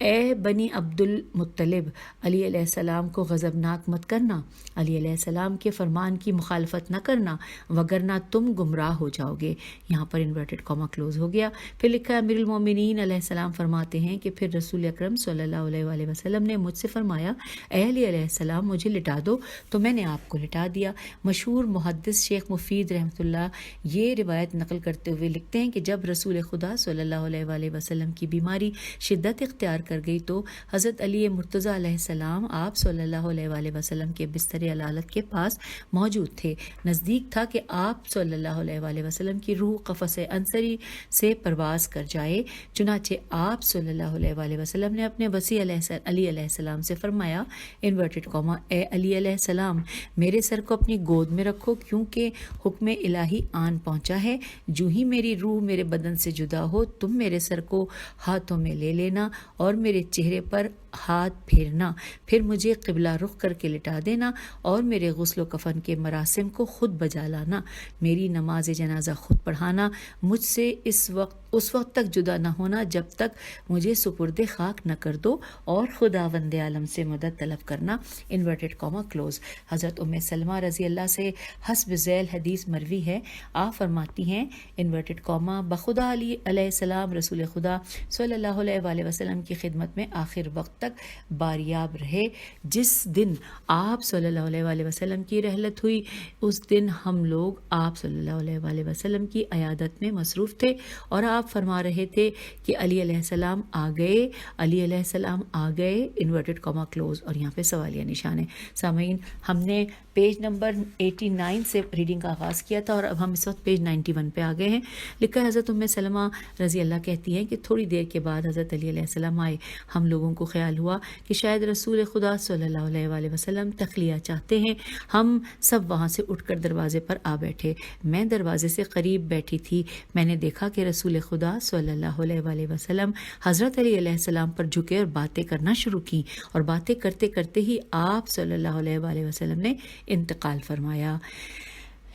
اے بنی عبد المطلب، علی علیہ السلام کو غضبناک مت کرنا، علی علیہ السلام کے فرمان کی مخالفت نہ کرنا، وگرنہ تم گمراہ ہو جاؤ گے۔ یہاں پر انورٹڈ کاما کلوز ہو گیا۔ پھر لکھا ہے امیر المومنین علیہ السلام فرماتے ہیں کہ پھر رسول اکرم صلی اللہ علیہ وآلہ وسلم نے مجھ سے فرمایا، اے علی علیہ السلام مجھے لٹا دو، تو میں نے آپ کو لٹا دیا۔ مشہور محدث شیخ مفید رحمۃ اللہ یہ روایت نقل کرتے ہوئے لکھتے ہیں کہ جب رسول خدا صلی اللہ علیہ وآلہ وسلم کی بیماری شدت اختیار کر گئی تو حضرت علی مرتضیٰ علیہ السلام آپ صلی اللہ علیہ وآلہ وسلم کے بستر علالت کے پاس موجود تھے۔ نزدیک تھا کہ آپ صلی اللہ علیہ وآلہ وسلم کی روح قفس انصری سے پرواز کر جائے، چنانچہ آپ صلی اللہ علیہ وآلہ وسلم نے اپنے وصی علی علیہ السلام سے فرمایا، انورٹڈ کاما، اے علی علیہ السلام میرے سر کو اپنی گود میں رکھو، کیونکہ حکم الہی آن پہنچا ہے، جو ہی میری روح میرے بدن سے جدا ہو تم میرے سر کو ہاتھوں میں لے لینا اور میرے چہرے پر ہاتھ پھیرنا، پھر مجھے قبلہ رخ کر کے لٹا دینا اور میرے غسل و کفن کے مراسم کو خود بجا لانا، میری نماز جنازہ خود پڑھانا، مجھ سے اس وقت تک جدا نہ ہونا جب تک مجھے سپرد خاک نہ کر دو، اور خداوند عالم سے مدد طلب کرنا، انورٹڈ کاما کلوز۔ حضرت ام سلمہ رضی اللہ سے حسب ذیل حدیث مروی ہے، آپ فرماتی ہیں انورٹڈ کاما، بخدا علی علیہ السلام رسول خدا صلی اللہ علیہ وآلہ وسلم کی خدمت میں آخر وقت تک باریاب رہے۔ جس دن آپ صلی اللہ علیہ وآلہ وسلم کی رحلت ہوئی اس دن ہم لوگ آپ صلی اللہ علیہ وآلہ وسلم کی عیادت میں مصروف تھے، اور آپ فرما رہے تھے کہ علی علیہ السلام آ گئے، علی علیہ السلام آ گئے، انورٹڈ کاما کلوز، اور یہاں پہ سوالیہ نشان ہے۔ سامعین، ہم نے پیج نمبر 89 سے ریڈنگ کا آغاز کیا تھا اور اب ہم اس وقت پیج 91 پہ آ گئے ہیں۔ لکھا ہے حضرت ام سلمہ رضی اللہ کہتی ہیں کہ تھوڑی دیر کے بعد حضرت علی علیہ السلام آئے، ہم لوگوں کو خیال ہوا کہ شاید رسول خدا صلی اللہ علیہ وآلہ وسلم تخلیہ چاہتے ہیں، ہم سب وہاں سے اٹھ کر دروازے پر آ بیٹھے۔ میں دروازے سے قریب بیٹھی تھی، میں نے دیکھا کہ رسول خدا صلی اللہ علیہ وآلہ وسلم حضرت علی علیہ السلام پر جھکے اور باتیں کرنا شروع کی، اور باتیں کرتے کرتے ہی آپ صلی اللہ علیہ وآلہ وسلم نے انتقال فرمایا۔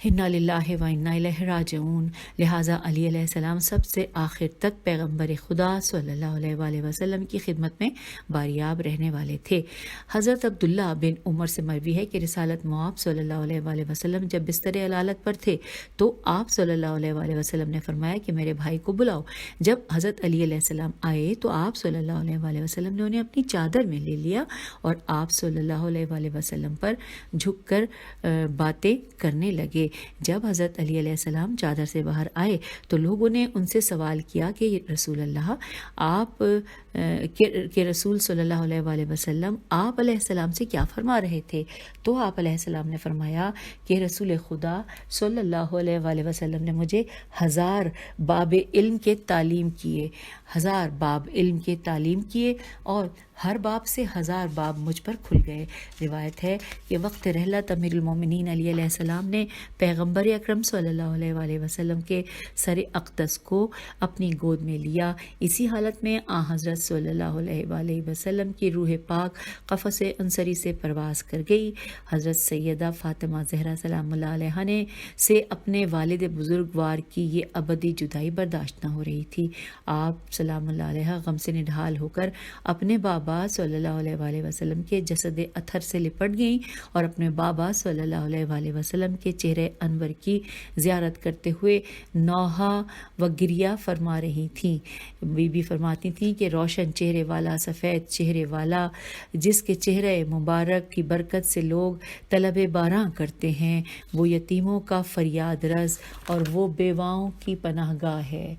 انا للہ و انا الیہ راجعون۔ لہٰذا علی علیہ السلام سب سے آخر تک پیغمبر خدا صلی اللہ علیہ وآلہ وسلم کی خدمت میں باریاب رہنے والے تھے۔ حضرت عبداللہ بن عمر سے مروی ہے کہ رسالت مآب صلی اللہ علیہ وآلہ وسلم جب بستر علالت پر تھے تو آپ صلی اللہ علیہ وآلہ وسلم نے فرمایا کہ میرے بھائی کو بلاؤ۔ جب حضرت علی علیہ السلام آئے تو آپ صلی اللہ علیہ وآلہ وسلم نے انہیں اپنی چادر میں لے لیا اور آپ صلی اللہ علیہ وآلہ وسلم پر جھک کر باتیں کرنے لگے۔ جب حضرت علی علیہ السلام چادر سے باہر آئے تو لوگوں نے ان سے سوال کیا کہ رسول اللہ آپ کے رسول صلی اللہ علیہ وآلہ وسلم آپ علیہ السلام سے کیا فرما رہے تھے؟ تو آپ علیہ السلام نے فرمایا کہ رسول خدا صلی اللہ علیہ وآلہ وسلم نے مجھے 1000 باب علم کے تعلیم کیے، 1000 باب علم کے تعلیم کیے، اور ہر باب سے 1000 باب مجھ پر کھل گئے۔ روایت ہے کہ وقت رحلت امیر المومنین علی علیہ السلام نے پیغمبر اکرم صلی اللہ علیہ وآلہ وسلم کے سر اقدس کو اپنی گود میں لیا۔ اسی حالت میں حضرت صلی اللہ علیہ وآلہ وسلم کی روح پاک قفس انصری سے پرواز کر گئی۔ حضرت سیدہ فاطمہ زہرا سلام اللہ علیہا نے سے اپنے والد بزرگوار کی یہ ابدی جدائی برداشت نہ ہو رہی تھی۔ آپ سلام اللہ علیہ غم سے نڈھال ہو کر اپنے بابا صلی اللہ علیہ وآلہ وسلم کے جسد اطہر سے لپٹ گئیں اور اپنے بابا صلی اللہ علیہ وآلہ وسلم کے چہرے انور کی زیارت کرتے ہوئے نوحہ و گریہ فرما رہی تھیں۔ بی بی فرماتی تھیں کہ روشن چہرے والا، سفید چہرے والا، جس کے چہرے مبارک کی برکت سے لوگ طلب باراں کرتے ہیں، وہ یتیموں کا فریاد رس اور وہ بیواؤں کی پناہ گاہ ہے۔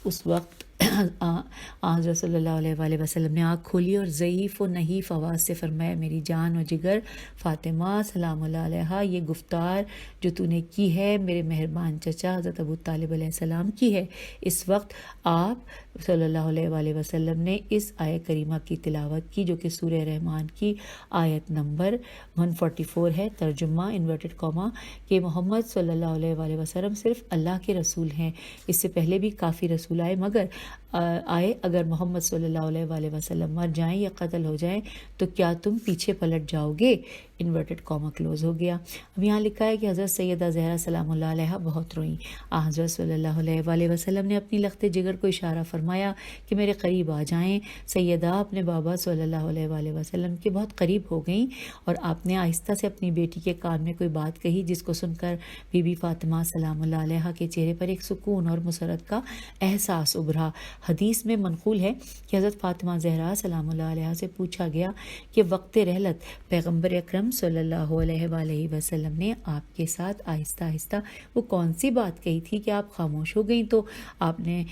اس وقت حضرت صلی اللہ علیہ وآلہ وسلم نے آنکھ کھولی اور ضعیف و نحیف آواز سے فرمایا، میری جان و جگر فاطمہ سلام اللہ علیہ، یہ گفتار جو تو نے کی ہے میرے مہربان چچا حضرت ابو طالب علیہ السلام کی ہے۔ اس وقت آپ صلی اللہ علیہ وآلہ وسلم نے اس آیت کریمہ کی تلاوت کی جو کہ سورہ رحمان کی آیت نمبر 144 ہے۔ ترجمہ انورٹڈ کاما کہ محمد صلی اللہ علیہ وآلہ وسلم صرف اللہ کے رسول ہیں، اس سے پہلے بھی کافی رسول آئے مگر آئے اگر محمد صلی اللہ علیہ وآلہ وسلم مر جائیں یا قتل ہو جائیں تو کیا تم پیچھے پلٹ جاؤ گے؟ انورٹڈ کاما کلوز ہو گیا۔ اب یہاں لکھا ہے کہ حضرت سیدہ زہرا سلام اللہ علیہ بہت روئیں۔ حضرت صلی اللہ علیہ وآلہ وسلم نے اپنی لخت جگر کو اشارہ فرمایا کہ میرے قریب آ جائیں۔ سیدہ اپنے بابا صلی اللہ علیہ وآلہ وسلم کے بہت قریب ہو گئیں اور آپ نے آہستہ سے اپنی بیٹی کے کان میں کوئی بات کہی، جس کو سن کر بی بی فاطمہ سلام اللہ علیہ کے چہرے پر ایک سکون اور مسرت کا احساس ابھرا۔ حدیث میں منقول ہے کہ حضرت فاطمہ زہرا سلام اللہ علیہ سے پوچھا گیا کہ وقت رحلت پیغمبر اکرم صلی اللہ علیہ وآلہ وسلم نے آپ کے ساتھ آہستہ آہستہ وہ کون سی بات کہی تھی کہ آپ خاموش ہو گئیں؟ تو آپ نے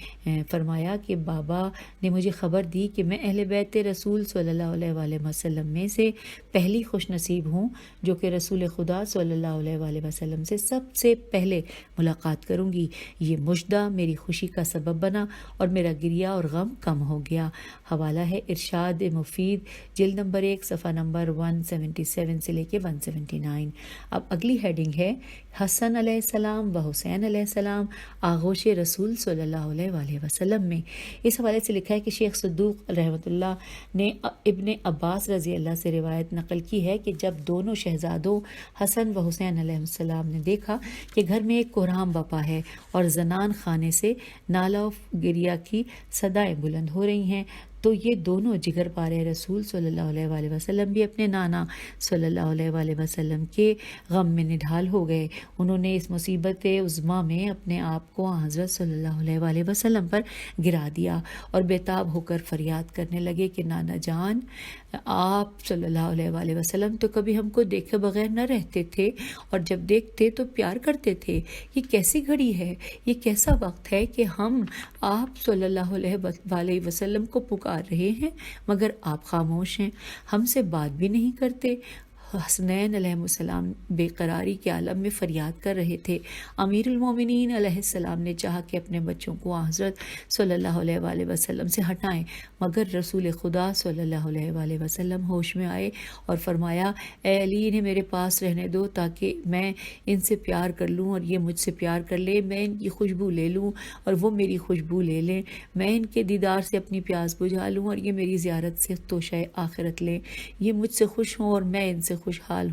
فرمایا کہ بابا نے مجھے خبر دی کہ میں اہل بیت رسول صلی اللہ علیہ وآلہ وسلم میں سے پہلی خوش نصیب ہوں جو کہ رسول خدا صلی اللہ علیہ وآلہ وسلم سے سب سے پہلے ملاقات کروں گی۔ یہ مژدہ میری خوشی کا سبب بنا اور میرا گریہ اور غم کم ہو گیا۔ حوالہ ہے ارشاد مفید جلد نمبر 1 صفحہ نمبر 177 سے لے کے 179۔ اب اگلی ہیڈنگ ہے حسن علیہ السلام و حسین علیہ السلام آغوش رسول صلی اللہ علیہ وآلہ وسلم میں۔ اس حوالے سے لکھا ہے کہ شیخ صدوق رحمۃ اللہ نے ابن عباس رضی اللہ سے روایت نقل کی ہے کہ جب دونوں شہزادوں حسن و حسین علیہ السلام نے دیکھا کہ گھر میں ایک کوہرام بپا ہے اور زنان خانے سے نالہ و گریہ کی صدائیں بلند ہو رہی ہیں، تو یہ دونوں جگر پارے رسول صلی اللہ علیہ وآلہ وسلم بھی اپنے نانا صلی اللہ علیہ وآلہ وسلم کے غم میں نڈھال ہو گئے۔ انہوں نے اس مصیبت عظمیٰ میں اپنے آپ کو حضرت صلی اللہ علیہ وآلہ وسلم پر گرا دیا اور بےتاب ہو کر فریاد کرنے لگے کہ نانا جان، آپ صلی اللہ علیہ وآلہ وسلم تو کبھی ہم کو دیکھے بغیر نہ رہتے تھے اور جب دیکھتے تو پیار کرتے تھے۔ یہ کیسی گھڑی ہے، یہ کیسا وقت ہے کہ ہم آپ صلی اللہ علیہ وآلہ وسلم کو پکار رہے ہیں مگر آپ خاموش ہیں، ہم سے بات بھی نہیں کرتے۔ حسنین علیہ السلام بے قراری کے عالم میں فریاد کر رہے تھے۔ امیر المومنین علیہ السلام نے چاہا کہ اپنے بچوں کو حضرت صلی اللہ علیہ وآلہ وسلم سے ہٹائیں، مگر رسول خدا صلی اللہ علیہ وآلہ وسلم ہوش میں آئے اور فرمایا، اے علی انہیں میرے پاس رہنے دو تاکہ میں ان سے پیار کر لوں اور یہ مجھ سے پیار کر لے، میں ان کی خوشبو لے لوں اور وہ میری خوشبو لے لیں، میں ان کے دیدار سے اپنی پیاس بجھا لوں اور یہ میری زیارت سے توشہ آخرت لیں، یہ مجھ سے خوش ہوں اور میں ان سے خوشحال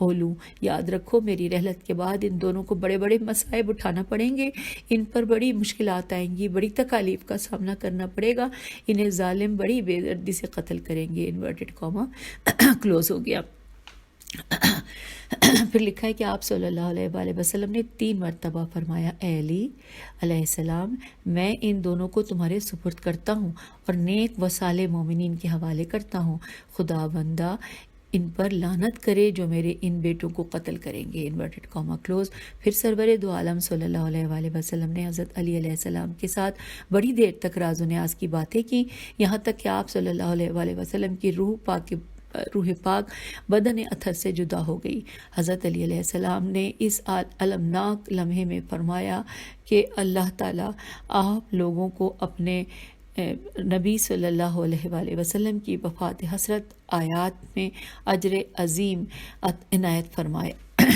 ہو لوں۔ یاد رکھو میری رحلت کے بعد ان دونوں کو بڑے بڑے مصائب اٹھانا پڑیں گے، ان پر بڑی مشکلات آئیں گی، بڑی تکالیف کا سامنا کرنا پڑے گا، انہیں ظالم بڑی بے دردی سے قتل کریں گے۔ انورٹڈ کاما کلوز ہو گیا۔ پھر لکھا ہے کہ آپ صلی اللہ علیہ وآلہ وسلم نے 3 مرتبہ فرمایا، اے علی علیہ السلام، میں ان دونوں کو تمہارے سپرد کرتا ہوں اور نیک و صالح مومنین کے حوالے کرتا ہوں، خدا بندہ ان پر لعنت کرے جو میرے ان بیٹوں کو قتل کریں گے۔ Inverted comma close. پھر سرور دو عالم صلی اللہ علیہ وآلہ وسلم نے حضرت علی علیہ السلام کے ساتھ بڑی دیر تک راز و نیاز کی باتیں کی، یہاں تک کہ آپ صلی اللہ علیہ وآلہ وسلم کی روح پاک بدن اطہر سے جدا ہو گئی۔ حضرت علی علیہ السلام نے اس المناک لمحے میں فرمایا کہ اللہ تعالیٰ آپ لوگوں کو اپنے نبی صلی اللہ علیہ وآلہ وسلم کی وفات حسرت آیات میں اجر عظیم عنایت فرمائے۔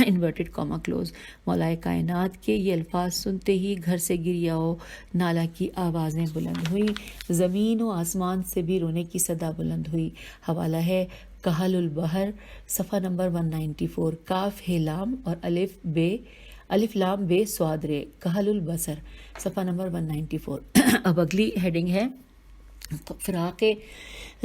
Inverted comma close. مولا کائنات کے یہ الفاظ سنتے ہی گھر سے گریہ و نالہ کی آوازیں بلند ہوئیں، زمین و آسمان سے بھی رونے کی صدا بلند ہوئی۔ حوالہ ہے کہل البحر صفحہ نمبر 194۔ کاف ہے لام اور الف لام بے سواد رے، کہل البصر صفحہ نمبر 194۔ اب اگلی ہیڈنگ ہے فراق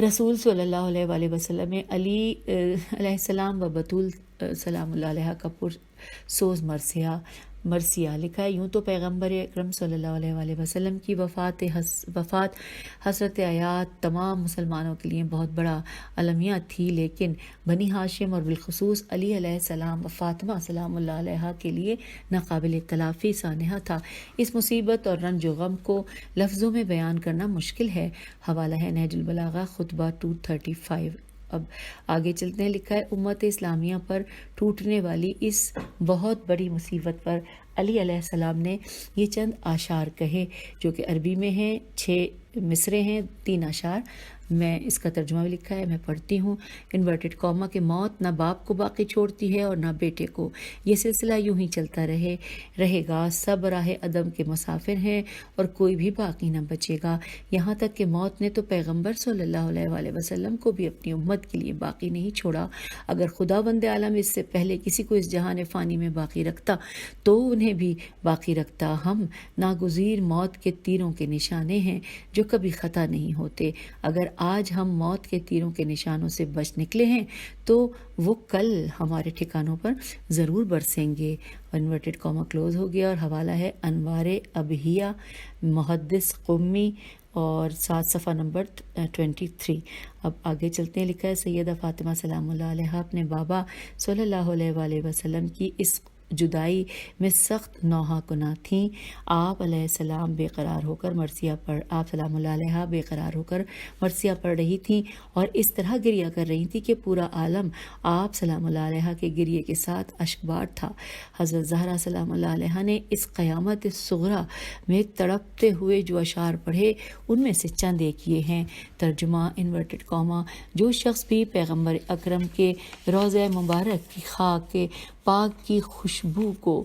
رسول صلی اللہ علیہ وآلہ وسلم میں علی علیہ السلام و بطول سلام اللہ علیہ کا پرسوز مرثیہ۔ لکھا ہے، یوں تو پیغمبر اکرم صلی اللہ علیہ وآلہ وسلم کی وفات حسرت آیات تمام مسلمانوں کے لیے بہت بڑا المیہ تھی، لیکن بنی ہاشم اور بالخصوص علی علیہ السلام و فاطمہ سلام اللہ علیہ کے لیے ناقابل تلافی سانحہ تھا۔ اس مصیبت اور رنج و غم کو لفظوں میں بیان کرنا مشکل ہے۔ حوالہ ہے نہج البلاغہ خطبہ 235۔ اب آگے چلتے ہیں۔ لکھا ہے، امت اسلامیہ پر ٹوٹنے والی اس بہت بڑی مصیبت پر علی علیہ السلام نے یہ چند اشعار کہے جو کہ عربی میں ہیں، 6 مصرے ہیں، 3 اشعار۔ میں اس کا ترجمہ بھی لکھا ہے، میں پڑھتی ہوں انورٹڈ کاما کہ موت نہ باپ کو باقی چھوڑتی ہے اور نہ بیٹے کو، یہ سلسلہ یوں ہی چلتا رہے گا، سب راہ عدم کے مسافر ہیں اور کوئی بھی باقی نہ بچے گا، یہاں تک کہ موت نے تو پیغمبر صلی اللہ علیہ وآلہ وسلم کو بھی اپنی امت کے لیے باقی نہیں چھوڑا۔ اگر خدا بند عالم اس سے پہلے کسی کو اس جہان فانی میں باقی رکھتا تو انہیں بھی باقی رکھتا۔ ہم ناگزیر موت کے تیروں کے نشانے ہیں جو کبھی خطا نہیں ہوتے۔ اگر آج ہم موت کے تیروں کے نشانوں سے بچ نکلے ہیں تو وہ کل ہمارے ٹھکانوں پر ضرور برسیں گے۔ انورٹڈ کاما کلوز ہو گیا اور حوالہ ہے انوار ابہیہ محدث قمی اور 7 صفحہ نمبر 23۔ اب آگے چلتے ہیں، لکھا ہے سیدہ فاطمہ سلام اللہ علیہا اپنے بابا صلی اللہ علیہ وآلہ وسلم کی اس جدائی میں سخت نوحہ کناں تھیں۔ آپ علیہ السلام بے قرار ہو کر آپ سلام اللہ علیہ بے قرار ہو کر مرثیہ پڑھ رہی تھیں اور اس طرح گریہ کر رہی تھیں کہ پورا عالم آپ سلام اللہ علیہ کے گریے کے ساتھ اشکبار تھا۔ حضرت زہرا سلام اللہ علیہ نے اس قیامت صغریٰ میں تڑپتے ہوئے جو اشعار پڑھے ان میں سے چند ایک یہ ہیں۔ ترجمہ انورٹڈ کاما جو شخص بھی پیغمبر اکرم کے روضہ مبارک کی خاک کے پاک کی خوشبو کو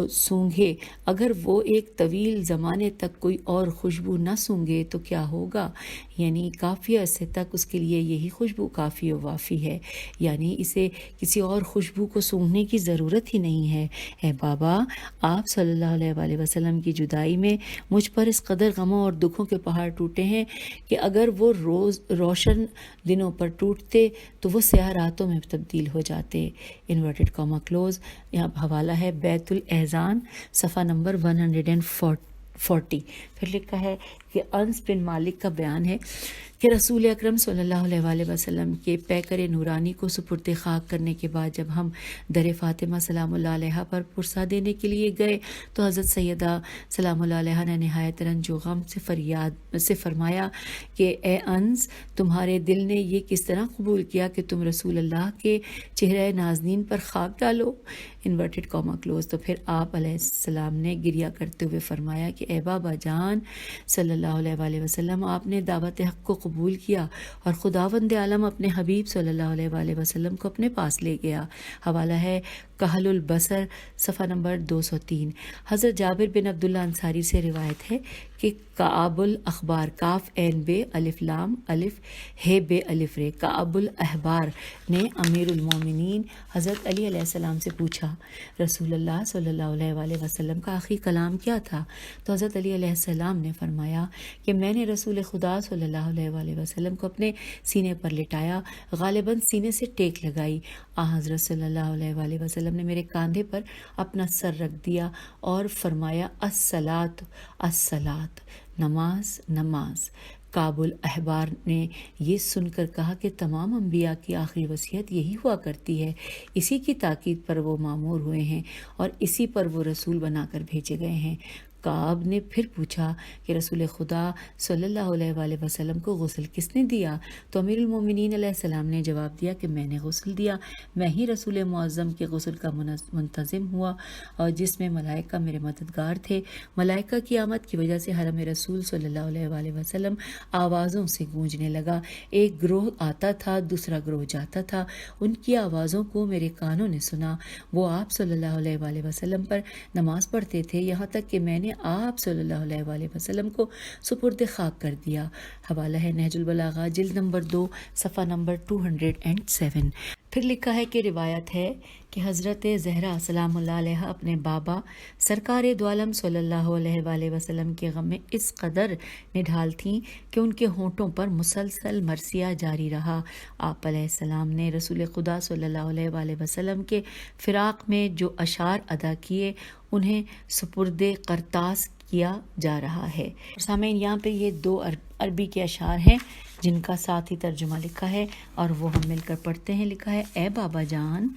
سونگھے، اگر وہ ایک طویل زمانے تک کوئی اور خوشبو نہ سونگھے تو کیا ہوگا؟ یعنی کافی عرصے تک اس کے لیے یہی خوشبو کافی و وافی ہے، یعنی اسے کسی اور خوشبو کو سونگھنے کی ضرورت ہی نہیں ہے۔ اے بابا، آپ صلی اللہ علیہ وآلہ وسلم کی جدائی میں مجھ پر اس قدر غموں اور دکھوں کے پہاڑ ٹوٹے ہیں کہ اگر وہ روشن دنوں پر ٹوٹتے تو وہ سیاہ راتوں میں تبدیل ہو جاتے۔ Inverted comma close. یہاں حوالہ ہے بیت الاحزان صفحہ نمبر 140۔ پھر لکھا ہے کہ انس بن مالک کا بیان ہے کہ رسول اکرم صلی اللہ علیہ وآلہ وسلم کے پیکر نورانی کو سپرد خاک کرنے کے بعد جب ہم در فاطمہ سلام اللہ علیہ پر پرسہ دینے کے لیے گئے تو حضرت سیدہ سلام اللہ علیہ نے نہایت رنج و غم سے فرمایا کہ اے انس، تمہارے دل نے یہ کس طرح قبول کیا کہ تم رسول اللہ کے چہرہ نازنین پر خاک ڈالو؟ Inverted comma close. تو پھر آپ علیہ السلام نے گریہ کرتے ہوئے فرمایا کہ اے بابا جان صلی اللہ علیہ وآلہ وسلم، آپ نے دعوت حق کو قبول کیا اور خداوند عالم اپنے حبیب صلی اللہ علیہ وآلہ وسلم کو اپنے پاس لے گیا۔ حوالہ ہے کحل البصر صفحہ نمبر 203۔ حضرت جابر بن عبداللہ انصاری سے روایت ہے کہ کعب الاخبار کاف عین بے الف لام الف ہے بے الف رے کعب الاحبار نے امیر المومنین حضرت علی علیہ السلام سے پوچھا رسول اللہ صلی اللہ علیہ وآلہ وسلم کا آخری کلام کیا تھا؟ تو حضرت علی علیہ السلام نے فرمایا کہ میں نے رسول خدا صلی اللہ علیہ وآلہ وسلم کو اپنے سینے پر لٹایا، غالباً سینے سے ٹیک لگائی۔ حضرت صلی اللہ علیہ وآلہ وسلم نے میرے کاندھے پر اپنا سر رکھ دیا اور فرمایا الصلاۃ الصلاۃ، نماز نماز۔ کعب الاحبار نے یہ سن کر کہا کہ تمام انبیاء کی آخری وصیت یہی ہوا کرتی ہے، اسی کی تاکید پر وہ مامور ہوئے ہیں اور اسی پر وہ رسول بنا کر بھیجے گئے ہیں۔ کعب نے پھر پوچھا کہ رسول خدا صلی اللہ علیہ وآلہ وسلم کو غسل کس نے دیا؟ تو امیر المومنین علیہ السلام نے جواب دیا کہ میں نے غسل دیا، میں ہی رسول معظم کے غسل کا منتظم ہوا اور جس میں ملائکہ میرے مددگار تھے۔ ملائکہ کی آمد کی وجہ سے حرم رسول صلی اللہ علیہ وآلہ وسلم آوازوں سے گونجنے لگا، ایک گروہ آتا تھا، دوسرا گروہ جاتا تھا، ان کی آوازوں کو میرے کانوں نے سنا، وہ آپ صلی اللہ علیہ وآلہ وسلم پر نماز پڑھتے تھے، یہاں تک کہ میں نے آپ صلی اللہ علیہ وآلہ وسلم کو سپرد خاک کر دیا۔ حوالہ ہے نہج البلاغہ جلد نمبر 2 صفحہ نمبر 207۔ پھر لکھا ہے کہ روایت ہے کہ حضرت زہرا سلام اللہ علیہ اپنے بابا سرکار دو عالم صلی اللہ علیہ وآلہ وسلم کے غم میں اس قدر نڈھال تھیں کہ ان کے ہونٹوں پر مسلسل مرثیہ جاری رہا۔ آپ علیہ السلام نے رسول خدا صلی اللہ علیہ وآلہ وسلم کے فراق میں جو اشعار ادا کیے انہیں سپرد قرطاس کیا جا رہا ہے۔ سامعین، یہاں پہ یہ 2 عربی کے اشعار ہیں جن کا ساتھ ہی ترجمہ لکھا ہے اور وہ ہم مل کر پڑھتے ہیں۔ لکھا ہے اے بابا جان،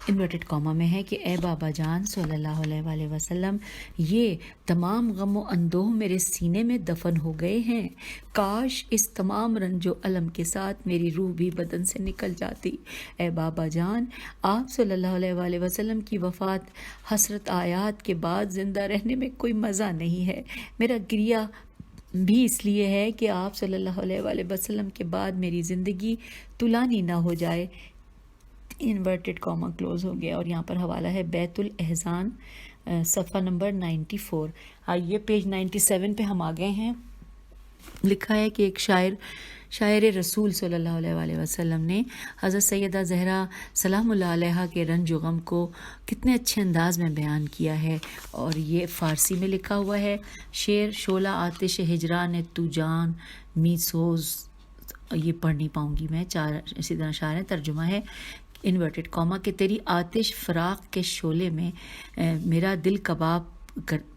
انورٹڈ کاما میں ہے کہ اے بابا جان صلی اللہ علیہ وآلہ وسلم، یہ تمام غم و اندوہ میرے سینے میں دفن ہو گئے ہیں، کاش اس تمام رنج و الم کے ساتھ میری روح بھی بدن سے نکل جاتی۔ اے بابا جان، آپ صلی اللہ علیہ وآلہ وسلم کی وفات حسرت آیات کے بعد زندہ رہنے میں کوئی مزہ نہیں ہے، میرا گریہ بھی اس لیے ہے کہ آپ صلی اللہ علیہ وآلہ وسلم کے بعد میری زندگی طولانی نہ ہو جائے. انورٹڈ کاما کلوز ہو گیا. اور یہاں پر حوالہ ہے بیت الاحزان صفحہ نمبر 94. آئیے پیج 97 پہ ہم آ گئے ہیں. لکھا ہے کہ ایک شاعر رسول صلی اللہ علیہ وآلہ وسلم نے حضرت سیدہ زہرا سلام اللہ علیہا کے رنج و غم کو کتنے اچھے انداز میں بیان کیا ہے. اور یہ فارسی میں لکھا ہوا ہے. شعر شعلہ آتش ہجران تو جان می سوز. یہ پڑھ نہیں پاؤں گی میں. اسی طرح شاعر ہے. ترجمہ ہے انورٹڈ کاما کہ تیری آتش فراق کے شعلے میں میرا دل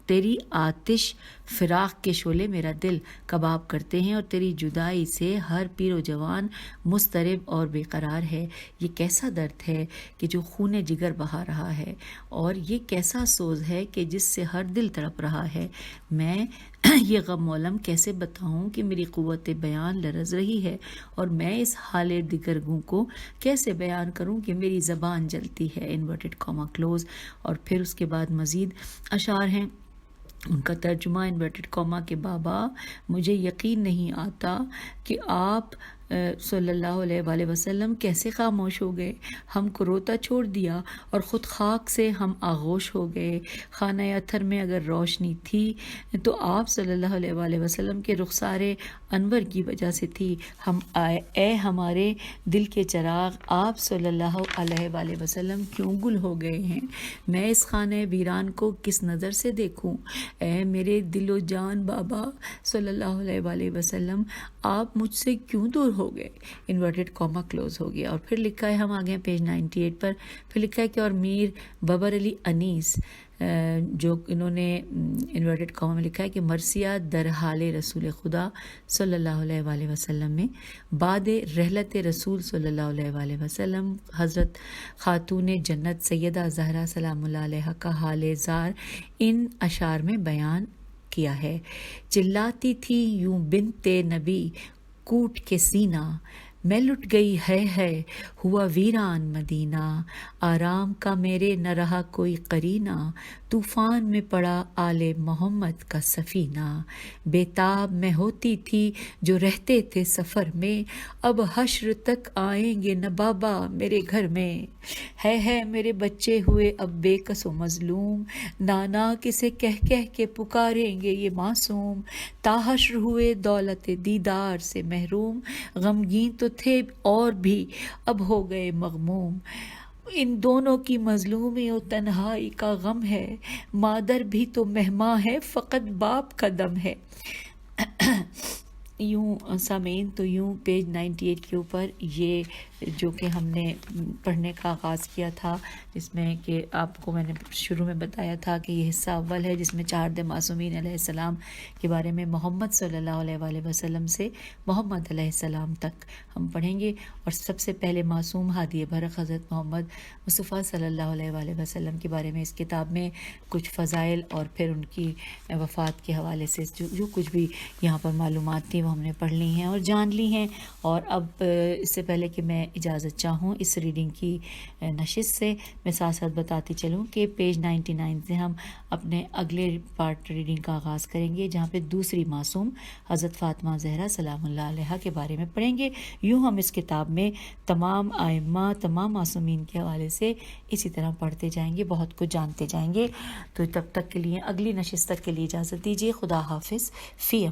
تیری آتش فراق کے شعلے میرا دل کباب کرتے ہیں، اور تیری جدائی سے ہر پیر و جوان مضطرب اور بے قرار ہے. یہ کیسا درد ہے کہ جو خون جگر بہا رہا ہے، اور یہ کیسا سوز ہے کہ جس سے ہر دل تڑپ رہا ہے. میں یہ غم مولم کیسے بتاؤں کہ میری قوت بیان لرز رہی ہے، اور میں اس حال دگرگوں کو کیسے بیان کروں کہ میری زبان جلتی ہے. Inverted comma close. اور پھر اس کے بعد مزید اشعار ہیں. ان کا ترجمہ انورٹڈ کاما کہ بابا مجھے یقین نہیں آتا کہ آپ صلی اللہ علیہ وآلہ وسلم کیسے خاموش ہو گئے. ہم کو روتا چھوڑ دیا اور خود خاک سے ہم آغوش ہو گئے. خانہ اتھر میں اگر روشنی تھی تو آپ صلی اللہ علیہ وآلہ وسلم کے رخسار انور کی وجہ سے تھی. اے ہمارے دل کے چراغ، آپ صلی اللہ علیہ وآلہ وسلم کیوں گل ہو گئے ہیں؟ میں اس خانہ ویران کو کس نظر سے دیکھوں؟ اے میرے دل و جان بابا صلی اللہ علیہ وآلہ وسلم، آپ مجھ سے کیوں دور ہو گئے. انورٹڈ کاما کلوز ہو گیا. اور پھر لکھا ہے، ہم آگے ہیں پیج 98 پر. پھر لکھا ہے کہ اور میر ببر علی انیس، جو انہوں نے انورٹڈ کاما میں لکھا ہے کہ مرثیہ در حال رسول خدا صلی اللہ علیہ وآلہ وسلم میں بعد رحلت رسول صلی اللہ علیہ وآلہ وسلم حضرت خاتون جنت سیدہ زہرا سلام اللہ علیہ کا حال زار ان اشعار میں بیان کیا ہے. چلاتی تھی یوں بنت نبی کوٹ کے سینہ، میں لٹ گئی ہے ہوا ویران مدینہ. آرام کا میرے نہ رہا کوئی قرینہ، طوفان میں پڑا آل محمد کا سفینہ. بےتاب میں ہوتی تھی جو رہتے تھے سفر میں، اب حشر تک آئیں گے نہ بابا میرے گھر میں. ہے میرے بچے ہوئے اب بے کس و مظلوم، نانا کسے کہہ کے پکاریں گے یہ معصوم. تا حشر ہوئے دولت دیدار سے محروم، غمگین تو تھے اور بھی اب ہو گئے مغموم. ان دونوں کی مظلومی و تنہائی کا غم ہے، مادر بھی تو مہماں ہے فقط باپ کا دم ہے. یوں سامعین، تو یوں پیج 98 کے اوپر یہ جو کہ ہم نے پڑھنے کا آغاز کیا تھا، جس میں کہ آپ کو میں نے شروع میں بتایا تھا کہ یہ حصہ اول ہے جس میں 4 معصومین علیہ السلام کے بارے میں محمد صلی اللہ علیہ وآلہ وسلم سے محمد علیہ السلام تک ہم پڑھیں گے. اور سب سے پہلے معصوم ہادی برق حضرت محمد مصطفیٰ صلی اللہ علیہ وآلہ وسلم کے بارے میں اس کتاب میں کچھ فضائل اور پھر ان کی وفات کے حوالے سے جو کچھ بھی یہاں پر معلومات تھیں وہ ہم نے پڑھ لی ہیں اور جان لی ہیں. اور اب اس سے پہلے کہ میں اجازت چاہوں اس ریڈنگ کی نشست سے، میں ساتھ ساتھ بتاتی چلوں کہ پیج 99 سے ہم اپنے اگلے پارٹ ریڈنگ کا آغاز کریں گے، جہاں پہ دوسری معصوم حضرت فاطمہ زہرا سلام اللہ علیہا کے بارے میں پڑھیں گے. یوں ہم اس کتاب میں تمام ائمہ، تمام معصومین کے حوالے سے اسی طرح پڑھتے جائیں گے، بہت کچھ جانتے جائیں گے. تو تب تک کے لیے، اگلی نشست تک کے لیے اجازت دیجیے. خدا حافظ. فی